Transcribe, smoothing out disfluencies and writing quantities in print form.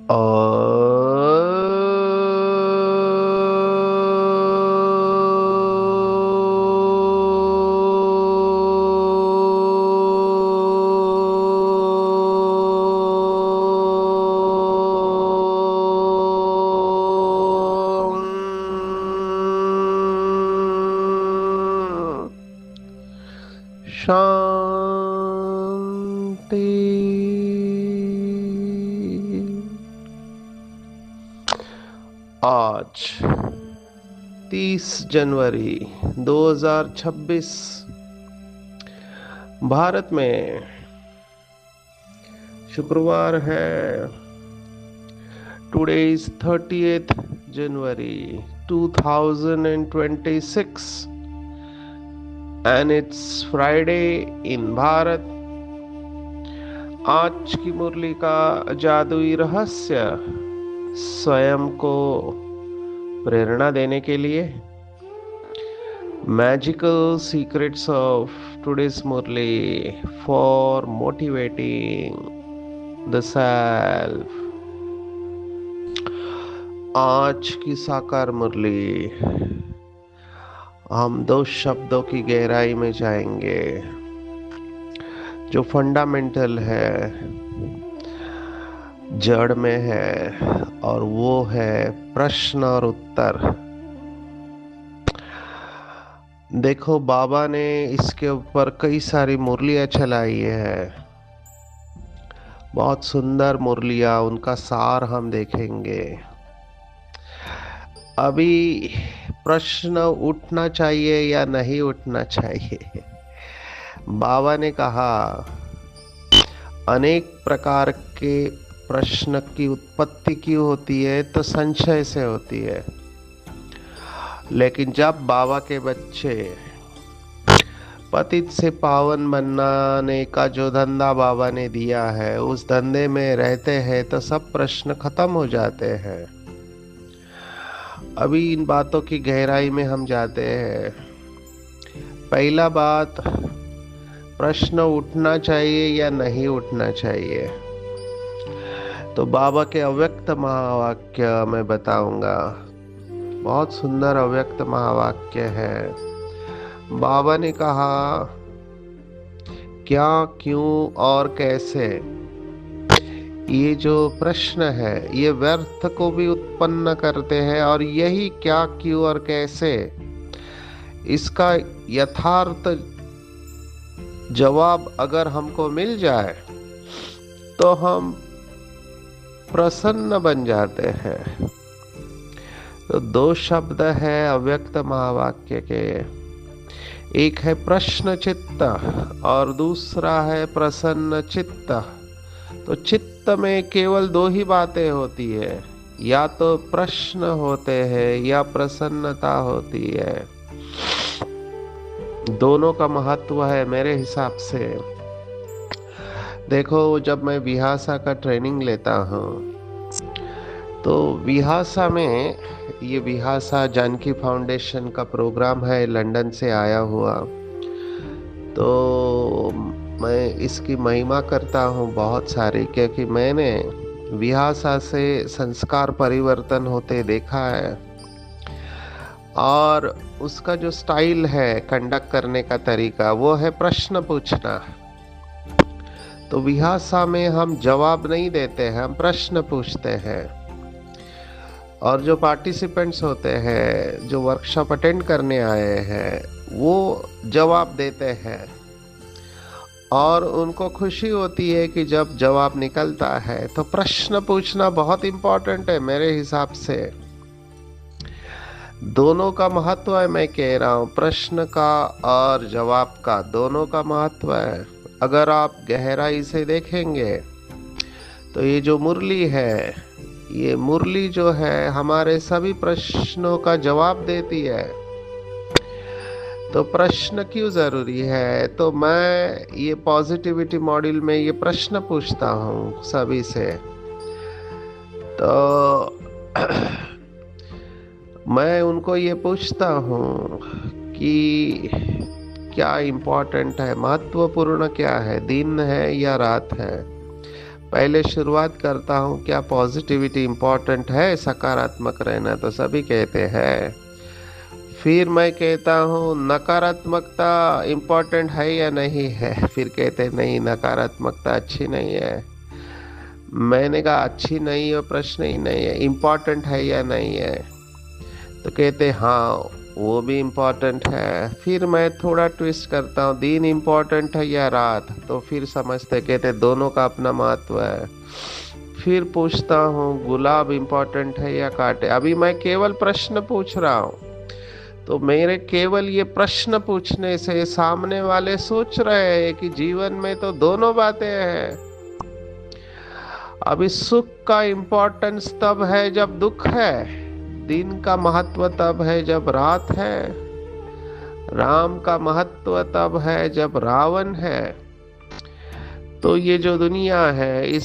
शांति। आज 30 जनवरी 2026 भारत में शुक्रवार है। Today is 30th January 2026 and it's Friday in Bharat. आज की मुरली का जादुई रहस्य स्वयं को प्रेरणा देने के लिए magical secrets of today's Murli for motivating the self. आज की साकार मुरली हम 2 शब्दों की गहराई में जाएंगे जो फंडामेंटल है, जड़ में है, और वो है प्रश्न और उत्तर। देखो, बाबा ने इसके ऊपर कई सारी मुरलियाँ चलाई है, बहुत सुंदर मुरलियाँ, उनका सार हम देखेंगे। अभी प्रश्न उठना चाहिए या नहीं उठना चाहिए। बाबा ने कहा अनेक प्रकार के प्रश्न की उत्पत्ति क्यों होती है, तो संशय से होती है। लेकिन जब बाबा के बच्चे पतित से पावन बनाने का जो धंधा बाबा ने दिया है, उस धंधे में रहते हैं तो सब प्रश्न खत्म हो जाते हैं। अभी इन बातों की गहराई में हम जाते हैं। पहला बात, प्रश्न उठना चाहिए या नहीं उठना चाहिए। तो बाबा के अव्यक्त महावाक्य मैं बताऊंगा। बहुत सुंदर अव्यक्त महावाक्य है। बाबा ने कहा क्या, क्यों और कैसे, ये जो प्रश्न है ये व्यर्थ को भी उत्पन्न करते हैं, और यही क्या, क्यों और कैसे, इसका यथार्थ जवाब अगर हमको मिल जाए तो हम प्रसन्न बन जाते हैं। तो 2 शब्द है अव्यक्त महावाक्य के, एक है प्रश्न चित्त और दूसरा है प्रसन्न चित्त। तो चित्त में केवल 2 ही बातें होती है, या तो प्रश्न होते हैं या प्रसन्नता होती है। दोनों का महत्व है मेरे हिसाब से। देखो, जब मैं विहासा का ट्रेनिंग लेता हूँ तो विहासा में, ये विहासा जानकी फाउंडेशन का प्रोग्राम है, लंदन से आया हुआ, तो मैं इसकी महिमा करता हूँ बहुत सारी, क्योंकि मैंने विहासा से संस्कार परिवर्तन होते देखा है। और उसका जो स्टाइल है कंडक्ट करने का तरीका, वो है प्रश्न पूछना। तो विहासा में हम जवाब नहीं देते हैं, हम प्रश्न पूछते हैं। और जो पार्टिसिपेंट्स होते हैं, जो वर्कशॉप अटेंड करने आए हैं, वो जवाब देते हैं। और उनको खुशी होती है कि जब जवाब निकलता है। तो प्रश्न पूछना बहुत इम्पोर्टेंट है मेरे हिसाब से। दोनों का महत्व है, मैं कह रहा हूँ, प्रश्न का और जवाब का, दोनों का महत्व है। अगर आप गहराई से देखेंगे तो ये जो मुरली है, ये मुरली जो है हमारे सभी प्रश्नों का जवाब देती है। तो प्रश्न क्यों जरूरी है, तो मैं ये पॉजिटिविटी मॉड्यूल में ये प्रश्न पूछता हूँ सभी से। तो मैं उनको ये पूछता हूँ कि क्या इम्पोर्टेंट है, महत्वपूर्ण क्या है, दिन है या रात है, पहले शुरुआत करता हूँ, क्या पॉजिटिविटी इम्पोर्टेंट है, सकारात्मक रहना, तो सभी कहते हैं। फिर मैं कहता हूँ नकारात्मकता इम्पोर्टेंट है या नहीं है, फिर कहते नहीं, नकारात्मकता अच्छी नहीं है। मैंने कहा अच्छी नहीं है, प्रश्न ही नहीं है, इम्पोर्टेंट है या नहीं है, तो कहते हाँ वो भी इम्पोर्टेंट है। फिर मैं थोड़ा ट्विस्ट करता हूँ, दिन इम्पोर्टेंट है या रात, तो फिर समझते, कहते दोनों का अपना महत्व है। फिर पूछता हूँ गुलाब इम्पोर्टेंट है या कांटे। अभी मैं केवल प्रश्न पूछ रहा हूँ, तो मेरे केवल ये प्रश्न पूछने से सामने वाले सोच रहे हैं कि जीवन में तो दोनों बातें हैं। अभी सुख का इम्पोर्टेंस तब है जब दुख है, दिन का महत्व तब है जब रात है, राम का महत्व तब है जब रावण है। तो ये जो दुनिया है, इस